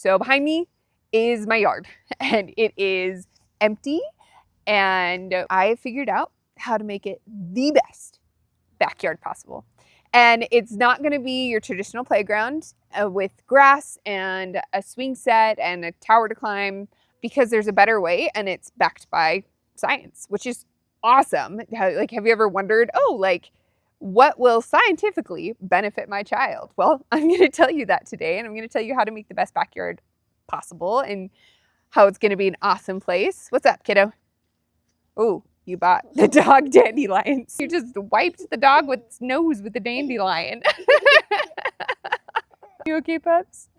So behind me is my yard and it is empty, and I figured out how to make it the best backyard possible. And it's not going to be your traditional playground with grass and a swing set and a tower to climb, because there's a better way and it's backed by science, which is awesome. Like, have you ever wondered, oh, like, what will scientifically benefit my child? Well, I'm going to tell you that today, and I'm going to tell you how to make the best backyard possible and how it's going to be an awesome place. What's up, kiddo? Oh, you bought the dog dandelions. You just wiped the dog with its nose with the dandelion. You okay, pups?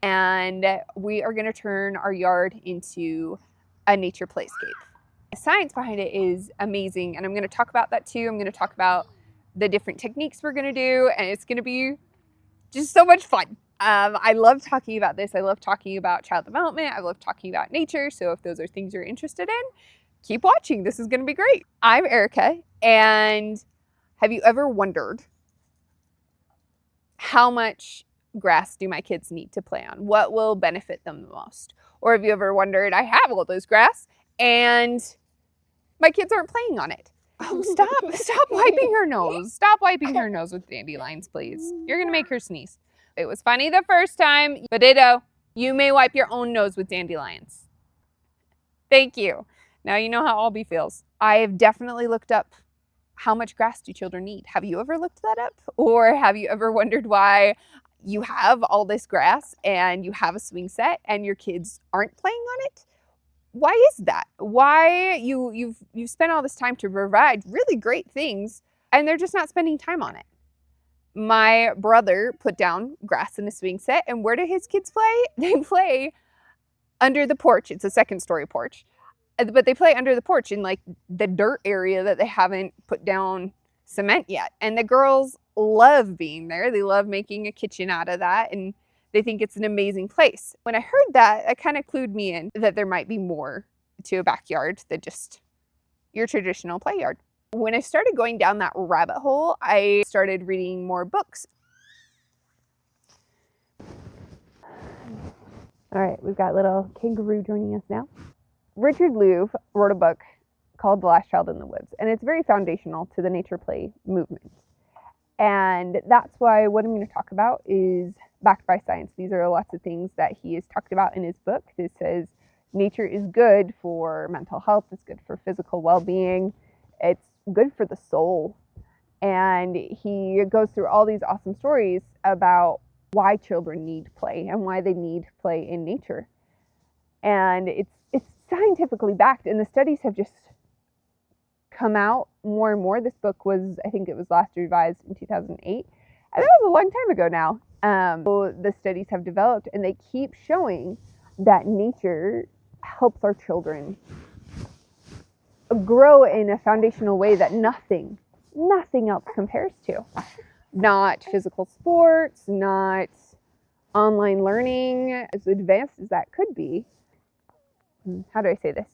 And we are going to turn our yard into a nature playscape. The science behind it is amazing, and I'm going to talk about that too. I'm going to talk about the different techniques we're going to do, and it's going to be just so much fun. I love talking about this. I love talking about child development. I love talking about nature. So if those are things you're interested in, keep watching. This is going to be great. I'm Erica, and have you ever wondered how much grass do my kids need to play on? What will benefit them the most? Or have you ever wondered, I have all those grass and my kids aren't playing on it? Oh, stop wiping her nose. Stop wiping her nose with dandelions, please. You're going to make her sneeze. It was funny the first time, but ditto, you may wipe your own nose with dandelions. Thank you. Now you know how Albie feels. I have definitely looked up how much grass do children need. Have you ever looked that up? Or have you ever wondered why you have all this grass and you have a swing set and your kids aren't playing on it? Why is that? Why you've spent all this time to provide really great things and they're just not spending time on it? My brother put down grass in a swing set, and where do his kids play? They play under the porch. It's a second-story porch. But they play under the porch in like the dirt area that they haven't put down cement yet. And the girls love being there. They love making a kitchen out of that, and they think it's an amazing place. When I heard that, it kind of clued me in that there might be more to a backyard than just your traditional play yard. When I started going down that rabbit hole, I started reading more books. All right, we've got little kangaroo joining us now. Richard Louv wrote a book called The Last Child in the Woods, and it's very foundational to the nature play movement. And that's why what I'm going to talk about is backed by science. These are lots of things that he has talked about in his book. This says nature is good for mental health, it's good for physical well-being, it's good for the soul. And he goes through all these awesome stories about why children need play and why they need play in nature. And it's scientifically backed, and the studies have just come out more and more. This book was, I think it was last revised in 2008, and that was a long time ago now. So the studies have developed, and they keep showing that nature helps our children grow in a foundational way that nothing else compares to. Not physical sports, not online learning, as advanced as that could be. How do I say this?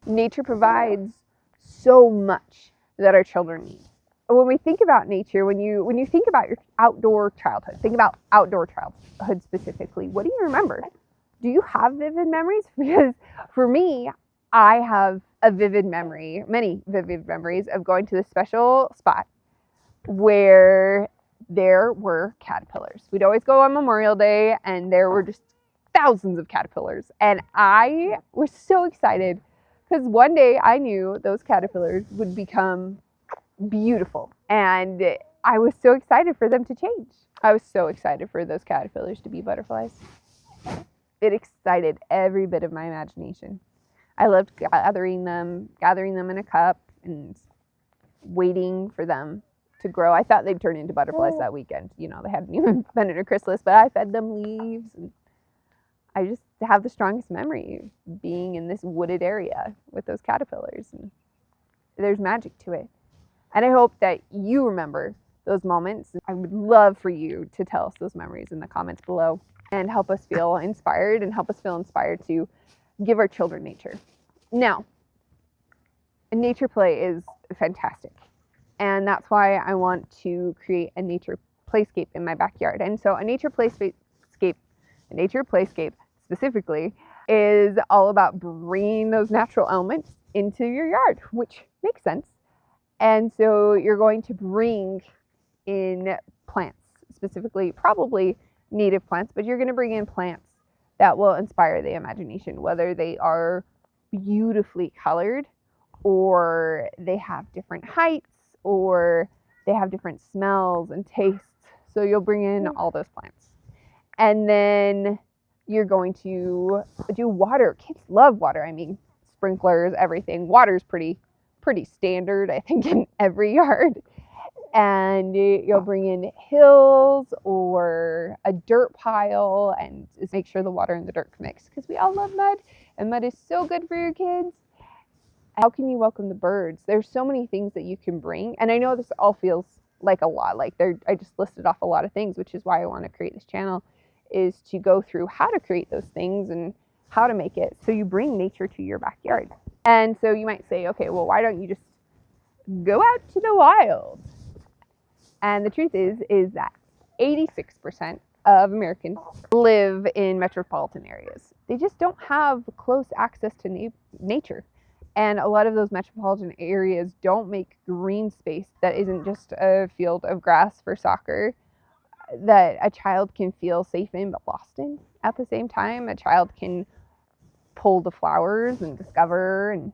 Nature provides so much that our children need. When we think about nature, when you think about your outdoor childhood, think about outdoor childhood specifically, what do you remember? Do you have vivid memories? Because for me, I have a vivid memory, many vivid memories of going to this special spot where there were caterpillars. We'd always go on Memorial Day, and there were just thousands of caterpillars. And I was so excited because one day I knew those caterpillars would become beautiful. And I was so excited for them to change. I was so excited for those caterpillars to be butterflies. It excited every bit of my imagination. I loved gathering them in a cup and waiting for them to grow. I thought they'd turn into butterflies that weekend. You know, they hadn't even been in a chrysalis, but I fed them leaves. And I just have the strongest memory of being in this wooded area with those caterpillars. And there's magic to it. And I hope that you remember those moments. I would love for you to tell us those memories in the comments below and help us feel inspired to give our children nature. Now, nature play is fantastic. And that's why I want to create a nature playscape in my backyard. And so a nature playscape specifically, is all about bringing those natural elements into your yard, which makes sense. And so you're going to bring in plants, specifically probably native plants, but you're going to bring in plants that will inspire the imagination, whether they are beautifully colored or they have different heights or they have different smells and tastes. So you'll bring in all those plants. And then you're going to do water. Kids love water. I mean, sprinklers, everything. Water's pretty standard, I think, in every yard. And you'll bring in hills or a dirt pile and just make sure the water and the dirt mix, because we all love mud, and mud is so good for your kids. How can you welcome the birds? There's so many things that you can bring, and I know this all feels like a lot, like I just listed off a lot of things, which is why I want to create this channel, is to go through how to create those things and how to make it so you bring nature to your backyard. And so you might say, okay, well, why don't you just go out to the wild? And the truth is that 86% of Americans live in metropolitan areas. They just don't have close access to nature. And a lot of those metropolitan areas don't make green space that isn't just a field of grass for soccer, that a child can feel safe in but lost in at the same time. A child can pull the flowers and discover and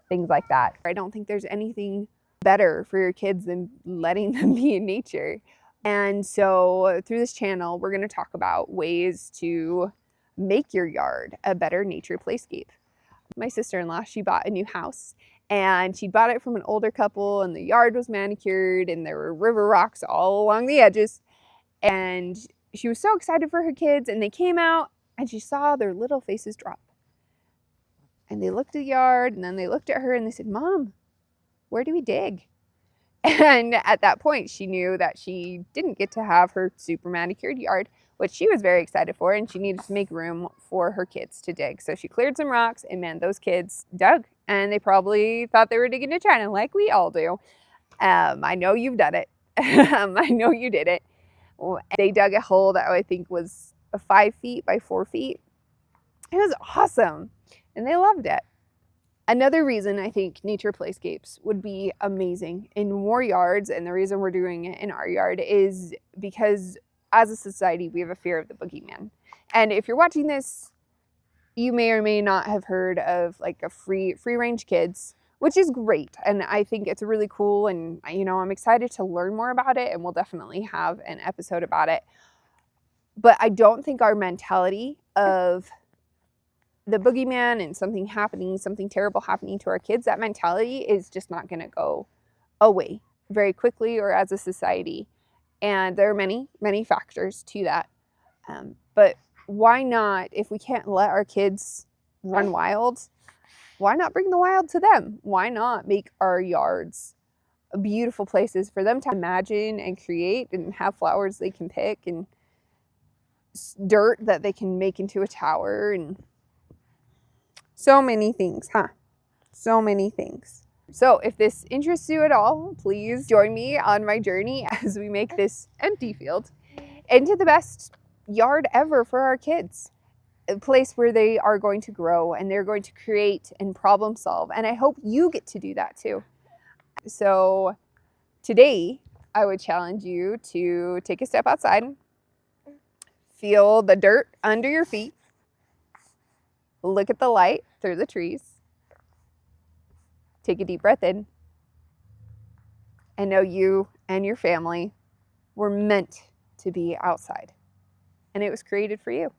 things like that. I don't think there's anything better for your kids than letting them be in nature. And so through this channel, we're going to talk about ways to make your yard a better nature playscape. My sister-in-law, she bought a new house, and she bought it from an older couple, and the yard was manicured and there were river rocks all along the edges. And she was so excited for her kids, and they came out and she saw their little faces drop. And they looked at the yard, and then they looked at her and they said, "Mom, where do we dig?" And at that point, she knew that she didn't get to have her super manicured yard, which she was very excited for, and she needed to make room for her kids to dig. So she cleared some rocks, and man, those kids dug, and they probably thought they were digging a China, like we all do. I know you've done it. I know you did it. They dug a hole that I think was 5 feet by 4 feet. It was awesome, and they loved it. Another reason I think nature playscapes would be amazing in more yards, and the reason we're doing it in our yard is because as a society, we have a fear of the boogeyman. And if you're watching this, you may or may not have heard of like a free range kids, which is great. And I think it's really cool. And, you know, I'm excited to learn more about it, and we'll definitely have an episode about it. But I don't think our mentality of the boogeyman and something happening, something terrible happening to our kids, that mentality is just not going to go away very quickly or as a society. And there are many, many factors to that. But why not, if we can't let our kids run wild, why not bring the wild to them? Why not make our yards beautiful places for them to imagine and create and have flowers they can pick and dirt that they can make into a tower and so many things, huh? So many things. So if this interests you at all, please join me on my journey as we make this empty field into the best yard ever for our kids. A place where they are going to grow and they're going to create and problem solve. And I hope you get to do that too. So today I would challenge you to take a step outside, feel the dirt under your feet, look at the light through the trees, take a deep breath in, and know you and your family were meant to be outside. And it was created for you.